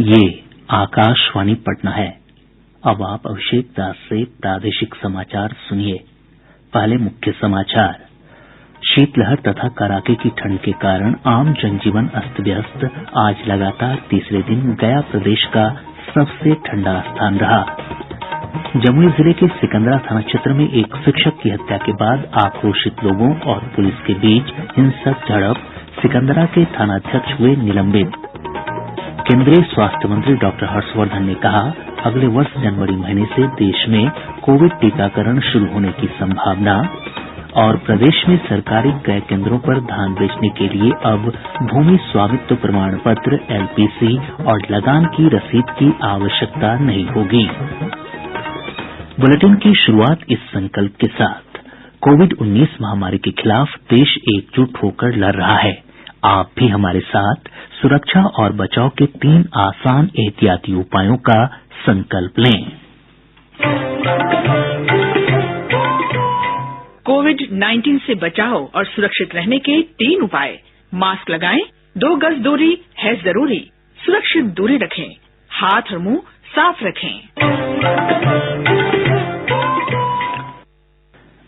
ये आकाशवाणी पटना है। अब आप अभिषेक दास से प्रादेशिक समाचार सुनिए। पहले मुख्य समाचार। शीतलहर तथा कड़ाके की ठंड के कारण आम जनजीवन अस्त व्यस्त। आज लगातार तीसरे दिन गया प्रदेश का सबसे ठंडा स्थान रहा। जमुई जिले के सिकंदरा थाना क्षेत्र में एक शिक्षक की हत्या के बाद आक्रोशित लोगों और पुलिस के बीच हिंसक झड़प। सिकंदरा के थानाध्यक्ष हुए निलंबित। केंद्रीय स्वास्थ्य मंत्री डॉक्टर हर्षवर्धन ने कहा, अगले वर्ष जनवरी महीने से देश में कोविड टीकाकरण शुरू होने की संभावना। और प्रदेश में सरकारी क्रय केंद्रों पर धान बेचने के लिए अब भूमि स्वामित्व प्रमाण पत्र एलपीसी और लगान की रसीद की आवश्यकता नहीं होगी। बुलेटिन की शुरुआत इस संकल्प के साथ। कोविड-19 महामारी के खिलाफ देश एकजुट होकर लड़ रहा है। आप भी हमारे साथ सुरक्षा और बचाव के 3 आसान एहतियाती उपायों का संकल्प लें। कोविड-19 से बचाव और सुरक्षित रहने के 3 उपाय। मास्क लगाएं, 2 गज दूरी है जरूरी, सुरक्षित दूरी रखें, हाथ और मुंह साफ रखें।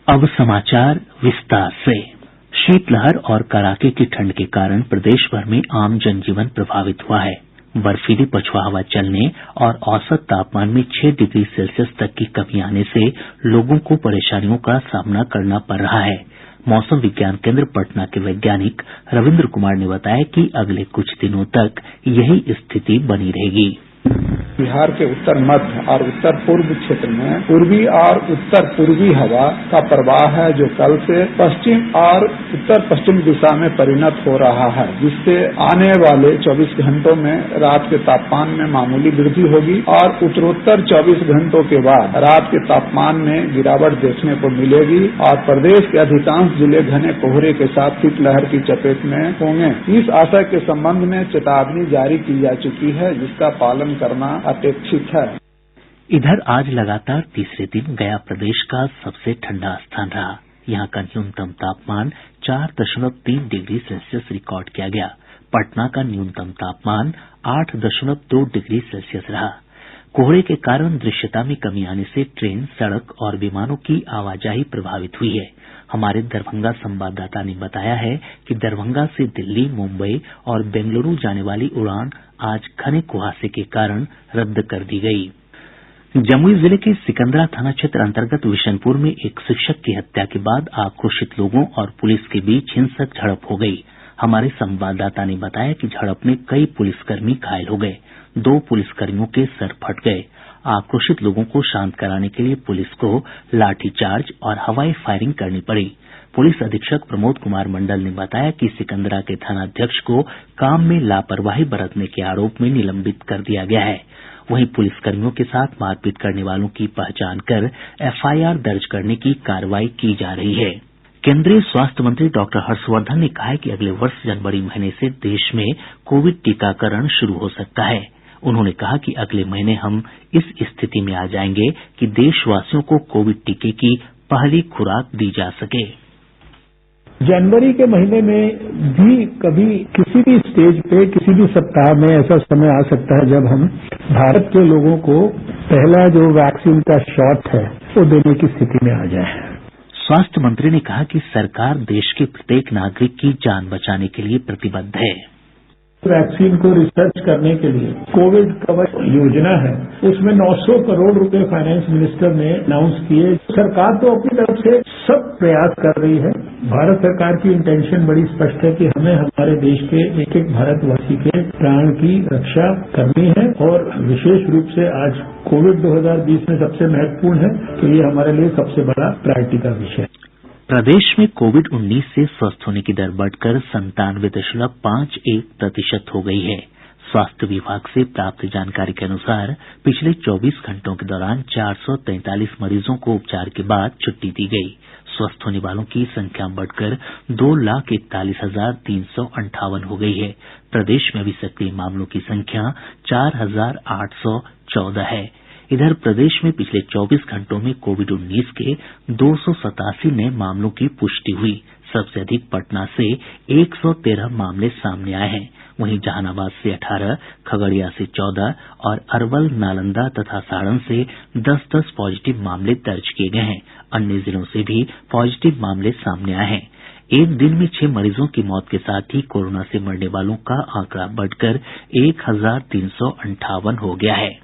अब समाचार विस्तार से। शीतलहर और कड़ाके की ठंड के कारण प्रदेश भर में आम जनजीवन प्रभावित हुआ है। बर्फीली पछुआ हवा चलने और औसत तापमान में 6 डिग्री सेल्सियस तक की कमी आने से लोगों को परेशानियों का सामना करना पड़ रहा है। मौसम विज्ञान केंद्र पटना के वैज्ञानिक रविन्द्र कुमार ने बताया कि अगले कुछ दिनों तक यही स्थिति बनी रहेगी। बिहार के उत्तर मध्य और उत्तर पूर्व क्षेत्र में पूर्वी और उत्तर पूर्वी हवा का प्रवाह है, जो कल से पश्चिम और उत्तर पश्चिम दिशा में परिणत हो रहा है, जिससे आने वाले 24 घंटों में रात के तापमान में मामूली वृद्धि होगी और उत्तरोत्तर 24 घंटों के बाद रात के तापमान में गिरावट देखने को मिलेगी और प्रदेश के अधिकांश जिले घने कोहरे के साथ शीतलहर की चपेट में होंगे। इस आशय के संबंध में चेतावनी जारी की जा चुकी है, जिसका पालन करना अपेक्षित है। इधर आज लगातार तीसरे दिन गया प्रदेश का सबसे ठंडा स्थान रहा। यहाँ का न्यूनतम तापमान 4.3 डिग्री सेल्सियस रिकॉर्ड किया गया। पटना का न्यूनतम तापमान 8.2 डिग्री सेल्सियस रहा। कोहरे के कारण दृश्यता में कमी आने से ट्रेन, सड़क और विमानों की आवाजाही प्रभावित हुई है। हमारे दरभंगा संवाददाता ने बताया है कि दरभंगा से दिल्ली, मुंबई और बेंगलुरू जाने वाली उड़ान आज घने कुहासे के कारण रद्द कर दी गयी। जमुई जिले के सिकंदरा थाना क्षेत्र अंतर्गत विशनपुर में एक शिक्षक की हत्या के बाद आक्रोशित लोगों और पुलिस के बीच हिंसक झड़प हो गयी। हमारे संवाददाता ने बताया कि झड़प में कई पुलिसकर्मी घायल हो गये। 2 पुलिसकर्मियों के सर फट गये। आक्रोशित लोगों को शांत कराने के लिए पुलिस को लाठीचार्ज और हवाई फायरिंग करनी पड़ी। पुलिस अधीक्षक प्रमोद कुमार मंडल ने बताया कि सिकंदरा के थानाध्यक्ष को काम में लापरवाही बरतने के आरोप में निलंबित कर दिया गया है। वहीं पुलिसकर्मियों के साथ मारपीट करने वालों की पहचान कर एफआईआर दर्ज करने की कार्रवाई की जा रही है। केंद्रीय स्वास्थ्य मंत्री डॉक्टर हर्षवर्धन ने कहा है कि अगले वर्ष जनवरी महीने से देश में कोविड टीकाकरण शुरू हो सकता है। उन्होंने कहा कि अगले महीने हम इस स्थिति में आ जाएंगे कि देशवासियों को कोविड टीके की पहली खुराक दी जा सके। जनवरी के महीने में भी कभी किसी भी स्टेज पे किसी भी सप्ताह में ऐसा समय आ सकता है जब हम भारत के लोगों को पहला जो वैक्सीन का शॉट है वो देने की स्थिति में आ जाए। स्वास्थ्य मंत्री ने कहा कि सरकार देश के प्रत्येक नागरिक की जान बचाने के लिए प्रतिबद्ध है। वैक्सीन को रिसर्च करने के लिए कोविड कवच योजना है, उसमें 900 करोड़ रुपए फाइनेंस मिनिस्टर ने अनाउंस किए। सरकार तो अपनी तरफ से सब प्रयास कर रही है। भारत सरकार की इंटेंशन बड़ी स्पष्ट है कि हमें हमारे देश के एक एक भारतवासी के प्राण की रक्षा करनी है और विशेष रूप से आज कोविड 2020 में सबसे महत्वपूर्ण है, तो ये हमारे लिए सबसे बड़ा प्रायोरिटी का विषय है। प्रदेश में कोविड-19 से स्वस्थ होने की दर बढ़कर 97.51% हो गई है। स्वास्थ्य विभाग से प्राप्त जानकारी के अनुसार पिछले 24 घंटों के दौरान 443 मरीजों को उपचार के बाद छुट्टी दी गई। स्वस्थ होने वालों की संख्या बढ़कर 2,41,358 हो गई है। प्रदेश में अभी सक्रिय मामलों की संख्या 4,814 है। इधर प्रदेश में पिछले 24 घंटों में कोविड-19 के 287 नये मामलों की पुष्टि हुई। सबसे अधिक पटना से 113 मामले सामने आये हैं। वहीं जहानाबाद से 18, खगड़िया से 14 और अरवल, नालंदा तथा सारण से 10-10 पॉजिटिव मामले दर्ज किए गए हैं। अन्य जिलों से भी पॉजिटिव मामले सामने आए हैं। एक दिन में 6 मरीजों की मौत के साथ ही कोरोना से मरने वालों का आंकड़ा बढ़कर 1358 हो गया है।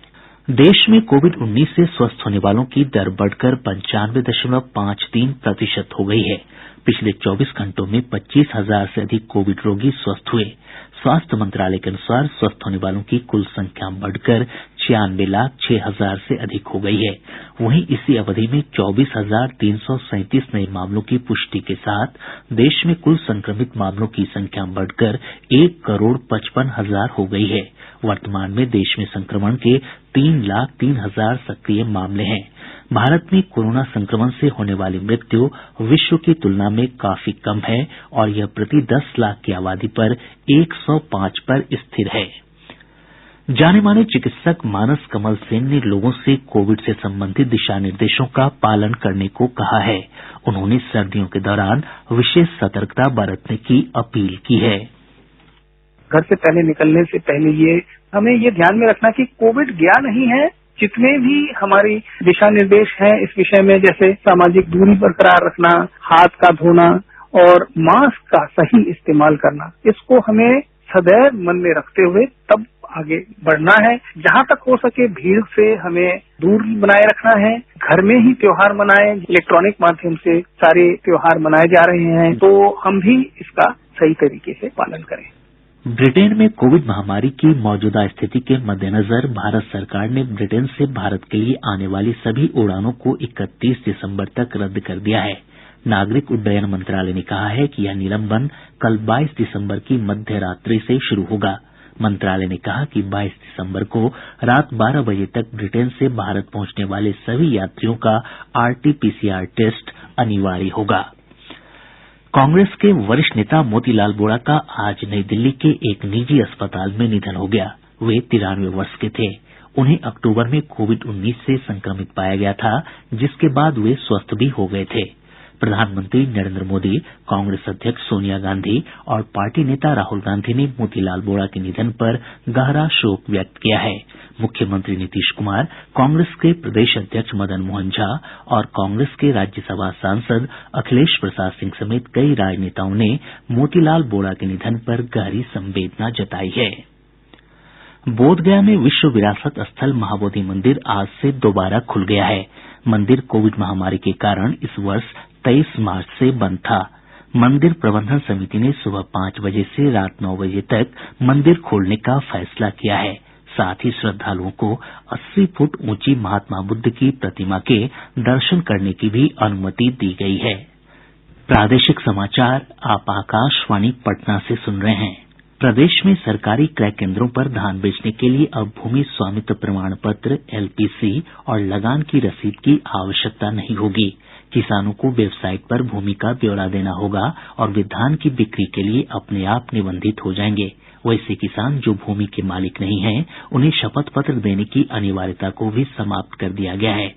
देश में कोविड-19 से स्वस्थ होने वालों की दर बढ़कर 95.53% हो गई है। पिछले 24 घंटों में 25,000 से अधिक कोविड रोगी स्वस्थ हुए। स्वास्थ्य मंत्रालय के अनुसार स्वस्थ होने वालों की कुल संख्या बढ़कर 96,06,000 से अधिक हो गई है। वहीं इसी अवधि में 24,337 नए मामलों की पुष्टि के साथ देश में कुल संक्रमित मामलों की संख्या बढ़कर 1,55,00,000 हो गई है। वर्तमान में देश में संक्रमण के 3,03,000 सक्रिय मामले हैं। भारत में कोरोना संक्रमण से होने वाली मृत्यु विश्व की तुलना में काफी कम है और यह प्रति 10 लाख की आबादी पर 105 पर स्थिर है। जाने माने चिकित्सक मानस कमल सेन ने लोगों से कोविड से संबंधित दिशा निर्देशों का पालन करने को कहा है। उन्होंने सर्दियों के दौरान विशेष सतर्कता बरतने की अपील की है। घर से पहले निकलने से पहले हमें ये ध्यान में रखना कि कोविड गया नहीं है। जितने भी हमारी दिशा निर्देश हैं इस विषय में, जैसे सामाजिक दूरी बरकरार रखना, हाथ का धोना और मास्क का सही इस्तेमाल करना, इसको हमें सदैव मन में रखते हुए तब आगे बढ़ना है। जहां तक हो सके भीड़ से हमें दूरी बनाए रखना है। घर में ही त्योहार मनाएं। इलेक्ट्रॉनिक माध्यम से सारे त्योहार मनाए जा रहे हैं, तो हम भी इसका सही तरीके से पालन करें। ब्रिटेन में कोविड महामारी की मौजूदा स्थिति के मद्देनजर भारत सरकार ने ब्रिटेन से भारत के लिए आने वाली सभी उड़ानों को 31 दिसंबर तक रद्द कर दिया है। नागरिक उड्डयन मंत्रालय ने कहा है कि यह निलंबन कल 22 दिसंबर की मध्य रात्रि से शुरू होगा। मंत्रालय ने कहा कि 22 दिसंबर को रात 12 बजे तक ब्रिटेन से भारत पहुंचने वाले सभी यात्रियों का RT-PCR टेस्ट अनिवार्य होगा। कांग्रेस के वरिष्ठ नेता मोतीलाल वोरा का आज नई दिल्ली के एक निजी अस्पताल में निधन हो गया। वे 93 वर्ष के थे। उन्हें अक्टूबर में कोविड-19 से संक्रमित पाया गया था, जिसके बाद वे स्वस्थ भी हो गए थे। प्रधानमंत्री नरेंद्र मोदी, कांग्रेस अध्यक्ष सोनिया गांधी और पार्टी नेता राहुल गांधी ने मोतीलाल वोरा के निधन पर गहरा शोक व्यक्त किया है। मुख्यमंत्री नीतीश कुमार, कांग्रेस के प्रदेश अध्यक्ष मदन मोहन झा और कांग्रेस के राज्यसभा सांसद अखिलेश प्रसाद सिंह समेत कई राजनेताओं ने मोतीलाल वोरा के निधन पर गहरी संवेदना जताई है। बोधगया में विश्व विरासत स्थल महाबोधि मंदिर आज से दोबारा खुल गया है। मंदिर कोविड महामारी के कारण इस वर्ष 23 मार्च से बंद था। मंदिर प्रबंधन समिति ने सुबह 5 बजे से रात 9 बजे तक मंदिर खोलने का फैसला किया है। साथ ही श्रद्धालुओं को 80 फुट ऊंची महात्मा बुद्ध की प्रतिमा के दर्शन करने की भी अनुमति दी गई है। प्रादेशिक समाचार आप आकाशवाणी पटना से सुन रहे हैं। प्रदेश में सरकारी क्रय केंद्रों पर धान बेचने के लिए अब भूमि स्वामित्व प्रमाण पत्र LPC और लगान की रसीद की आवश्यकता नहीं होगी। किसानों को वेबसाइट पर भूमि का ब्यौरा देना होगा और वे धान की बिक्री के लिए अपने आप निबंधित हो जाएंगे। वैसे किसान जो भूमि के मालिक नहीं हैं, उन्हें शपथ पत्र देने की अनिवार्यता को भी समाप्त कर दिया गया है।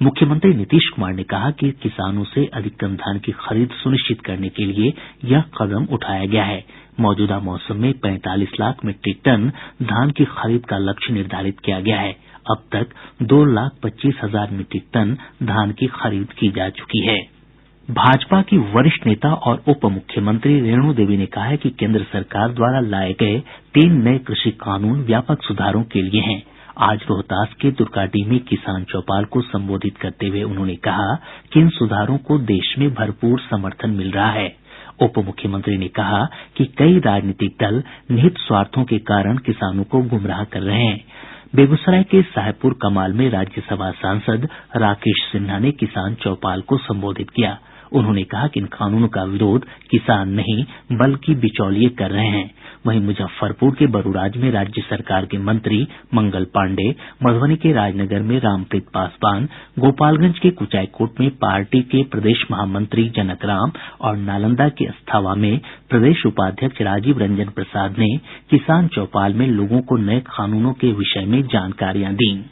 मुख्यमंत्री नीतीश कुमार ने कहा कि किसानों से अधिकतम धान की खरीद सुनिश्चित करने के लिए यह कदम उठाया गया है। मौजूदा मौसम में 45 लाख मीट्रिक टन धान की खरीद का लक्ष्य निर्धारित किया गया है। अब तक 2,25,000 मीट्रिक टन धान की खरीद की जा चुकी है। भाजपा की वरिष्ठ नेता और उप मुख्यमंत्री रेणु देवी ने कहा है कि केंद्र सरकार द्वारा लाए गए 3 नए कृषि कानून व्यापक सुधारों के लिए हैं। आज रोहतास के दुर्गाडीह में किसान चौपाल को संबोधित करते हुए उन्होंने कहा कि इन सुधारों को देश में भरपूर समर्थन मिल रहा है। उप मुख्यमंत्री ने कहा कि कई राजनीतिक दल निहित स्वार्थों के कारण किसानों को गुमराह कर रहे हैं। बेगूसराय के साहेबपुर कमाल में राज्यसभा सांसद राकेश सिन्हा ने किसान चौपाल को संबोधित किया। उन्होंने कहा कि इन कानूनों का विरोध किसान नहीं बल्कि बिचौलिए कर रहे हैं। वहीं मुजफ्फरपुर के बरूराज में राज्य सरकार के मंत्री मंगल पांडेय, मधुबनी के राजनगर में रामप्रीत पासवान, गोपालगंज के कुचायकोट में पार्टी के प्रदेश महामंत्री जनक राम और नालंदा के अस्थावा में प्रदेश उपाध्यक्ष राजीव रंजन प्रसाद ने किसान चौपाल में लोगों को नए कानूनों के विषय में जानकारियां दी।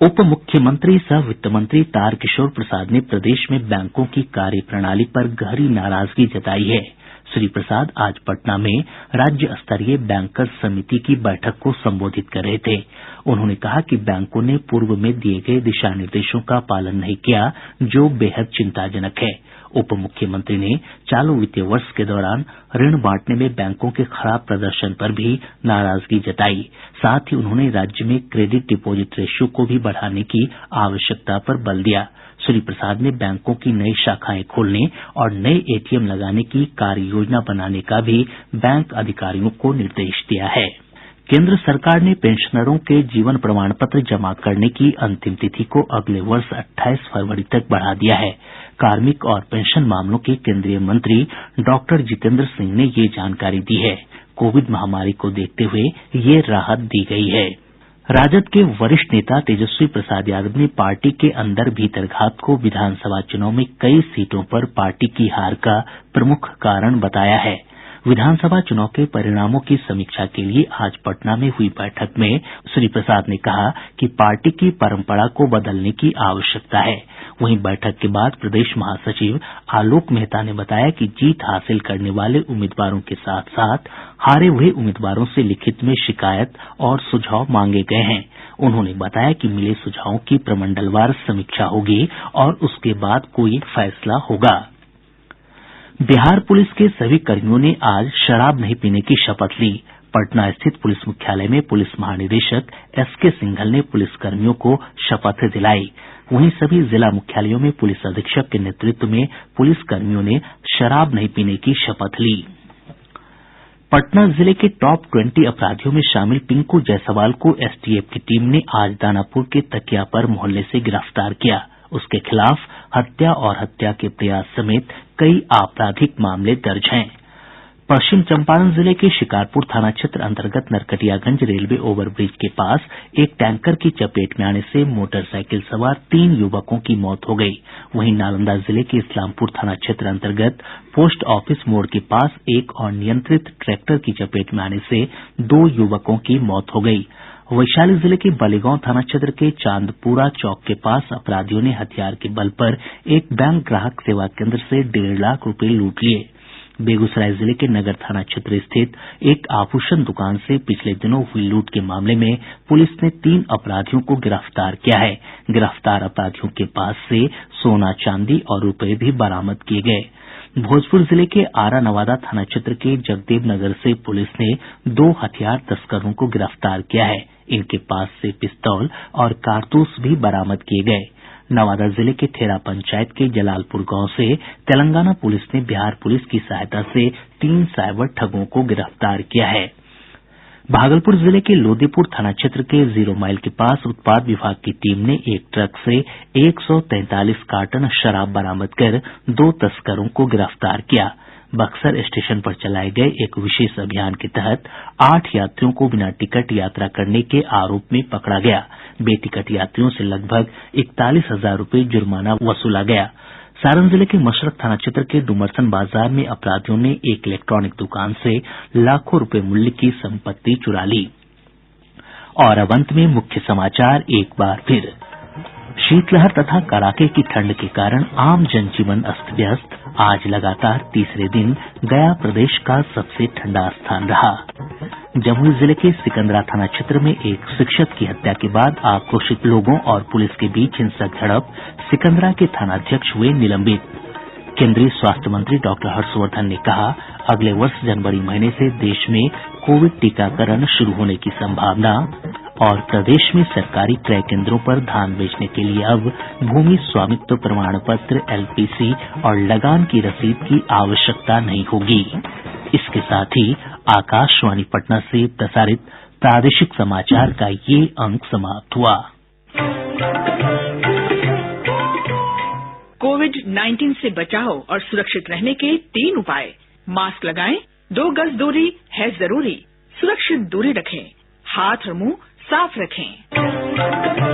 उप मुख्यमंत्री सह वित्त मंत्री तारकिशोर प्रसाद ने प्रदेश में बैंकों की कार्यप्रणाली पर गहरी नाराजगी जताई है। श्री प्रसाद आज पटना में राज्य स्तरीय बैंकर्स समिति की बैठक को संबोधित कर रहे थे। उन्होंने कहा कि बैंकों ने पूर्व में दिए गए दिशा निर्देशों का पालन नहीं किया, जो बेहद चिंताजनक है। उप मुख्यमंत्री ने चालू वित्तीय वर्ष के दौरान ऋण बांटने में बैंकों के खराब प्रदर्शन पर भी नाराजगी जताई। साथ ही उन्होंने राज्य में क्रेडिट डिपोजिट रेशियो को भी बढ़ाने की आवश्यकता पर बल दिया। श्री प्रसाद ने बैंकों की नई शाखाएं खोलने और नए एटीएम लगाने की कार्य योजना बनाने का भी बैंक अधिकारियों को निर्देश दिया है। केंद्र सरकार ने पेंशनरों के जीवन प्रमाण पत्र जमा करने की अंतिम तिथि को अगले वर्ष 28 फरवरी तक बढ़ा दिया है। कार्मिक और पेंशन मामलों के केंद्रीय मंत्री डॉक्टर जितेंद्र सिंह ने ये जानकारी दी है। कोविड महामारी को देखते हुए ये राहत दी गई है। राजद के वरिष्ठ नेता तेजस्वी प्रसाद यादव ने पार्टी के अंदर भीतरघात को विधानसभा चुनाव में कई सीटों पर पार्टी की हार का प्रमुख कारण बताया है। विधानसभा चुनाव के परिणामों की समीक्षा के लिए आज पटना में हुई बैठक में श्री प्रसाद ने कहा कि पार्टी की परंपरा को बदलने की आवश्यकता है। वहीं बैठक के बाद प्रदेश महासचिव आलोक मेहता ने बताया कि जीत हासिल करने वाले उम्मीदवारों के साथ साथ हारे हुए उम्मीदवारों से लिखित में शिकायत और सुझाव मांगे गए हैं। उन्होंने बताया कि मिले सुझावों की प्रमंडलवार समीक्षा होगी और उसके बाद कोई फैसला होगा। बिहार पुलिस के सभी कर्मियों ने आज शराब नहीं पीने की शपथ ली। पटना स्थित पुलिस मुख्यालय में पुलिस महानिदेशक एसके सिंघल ने पुलिसकर्मियों को शपथ दिलाई। वहीं सभी जिला मुख्यालयों में पुलिस अधीक्षक के नेतृत्व में पुलिसकर्मियों ने शराब नहीं पीने की शपथ ली। पटना जिले के टॉप 20 अपराधियों में शामिल पिंकू जायसवाल को एसटीएफ की टीम ने आज दानापुर के तकियापर मोहल्ले से गिरफ्तार किया। उसके खिलाफ हत्या और हत्या के प्रयास समेत कई आपराधिक मामले दर्ज हैं। पश्चिम चंपारण जिले के शिकारपुर थाना क्षेत्र अंतर्गत नरकटियागंज रेलवे ओवरब्रिज के पास एक टैंकर की चपेट में आने से मोटरसाइकिल सवार 3 युवकों की मौत हो गई। वहीं नालंदा जिले के इस्लामपुर थाना क्षेत्र अंतर्गत पोस्ट ऑफिस मोड़ के पास एक अनियंत्रित ट्रैक्टर की चपेट में आने से 2 युवकों की मौत हो गई। वैशाली जिले के बालीगांव थाना क्षेत्र के चांदपुरा चौक के पास अपराधियों ने हथियार के बल पर एक बैंक ग्राहक सेवा केंद्र से 1.5 लाख रुपए लूट लिए। बेगूसराय जिले के नगर थाना क्षेत्र स्थित एक आभूषण दुकान से पिछले दिनों हुई लूट के मामले में पुलिस ने 3 अपराधियों को गिरफ्तार किया है। गिरफ्तार अपराधियों के पास से सोना, चांदी और रुपए भी बरामद किए गए। भोजपुर जिले के आरा नवादा थाना क्षेत्र के जगदेव नगर से पुलिस ने 2 हथियार तस्करों को गिरफ्तार किया है। इनके पास से पिस्तौल और कारतूस भी बरामद किए गए। नवादा जिले के ठेरा पंचायत के जलालपुर गांव से तेलंगाना पुलिस ने बिहार पुलिस की सहायता से 3 साइबर ठगों को गिरफ्तार किया है। भागलपुर जिले के लोदीपुर थाना क्षेत्र के 0 माइल के पास उत्पाद विभाग की टीम ने एक ट्रक से 143 कार्टन शराब बरामद कर 2 तस्करों को गिरफ्तार किया। बक्सर स्टेशन पर चलाए गए एक विशेष अभियान के तहत 8 यात्रियों को बिना टिकट यात्रा करने के आरोप में पकड़ा गया। बेटिकट यात्रियों से लगभग 41,000 रुपए जुर्माना वसूला गया। सारण जिले के मशरक थाना क्षेत्र के डुमरसन बाजार में अपराधियों ने एक इलेक्ट्रॉनिक दुकान से लाखों रुपए मूल्य की संपत्ति चुरा ली। और अब अंत में मुख्य समाचार एक बार फिर। शीतलहर तथा कड़ाके की ठंड के कारण आम जनजीवन अस्त व्यस्त। आज लगातार तीसरे दिन गया प्रदेश का सबसे ठंडा स्थान रहा। जमुई जिले के सिकंदरा थाना क्षेत्र में एक शिक्षक की हत्या के बाद आक्रोशित लोगों और पुलिस के बीच हिंसक झड़प, सिकंदरा के थानाध्यक्ष हुए निलंबित। केंद्रीय स्वास्थ्य मंत्री डॉक्टर हर्षवर्धन ने कहा, अगले वर्ष जनवरी महीने से देश में कोविड टीकाकरण शुरू होने की संभावना। और प्रदेश में सरकारी क्रय केंद्रों पर धान बेचने के लिए अब भूमि स्वामित्व प्रमाण पत्र, एलपीसी और लगान की रसीद की आवश्यकता नहीं होगी। इसके साथ ही आकाशवाणी पटना से प्रसारित प्रादेशिक समाचार का ये अंक समाप्त हुआ। कोविड-19 से बचाव और सुरक्षित रहने के 3 उपाय। मास्क लगाएं, 2 गज दूरी है जरूरी, सुरक्षित दूरी रखें, हाथ और मुंह साफ रखें।